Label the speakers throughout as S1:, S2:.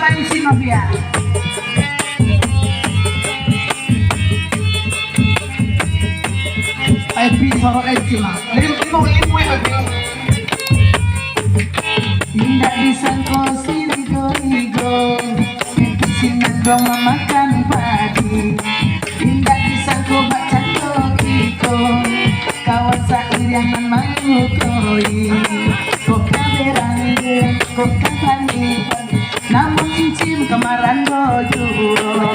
S1: main si Novia. Epi sorok Epi mah. Lima Epi. Tidak disangka si ligo-ligo sinandong memakan padi. Tidak disangka baca iko kawan sair yang memangku koi. Kok kaberang, kok kabani, namun incim kemaran bojuro.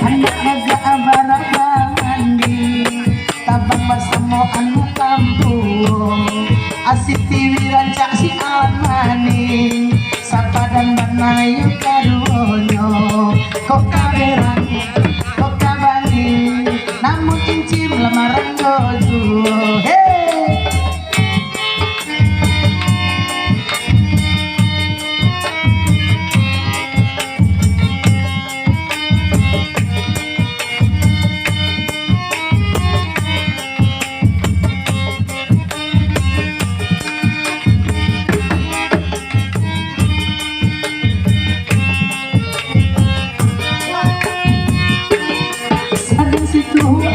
S1: Anak naga abaraba mandi, tabang bersama anu kampung. Asik tiwi rancak si amani, sapadan banayu karuonyo. Kok kaberang, kok kabani, namun incim lamaran bojuro. Hey!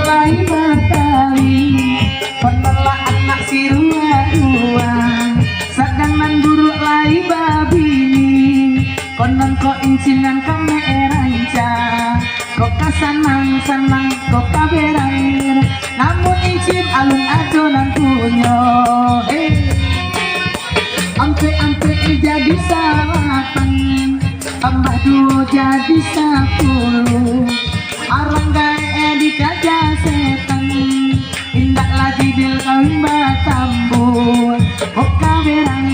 S1: Lai batali penela anak si rua-rua sedang manduru lai babini konon ko incinan kameranca kok kasanang-sanang kok kaberang namun incin alun adonan punyo ampe-ampe jadi salatan tambah dua jadi 10 arang gae dikaja setan indak lagi dil kawin batambul kok kaberang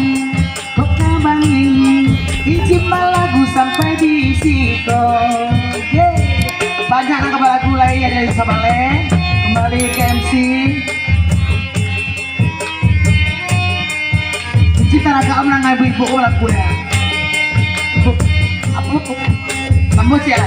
S1: kok kabangi izin lagu sampai di situ banyak kabar lagu lain ya dari Sabale kembali ke MC cita raga om nang ibu-ibu lagu ya apa sambut ya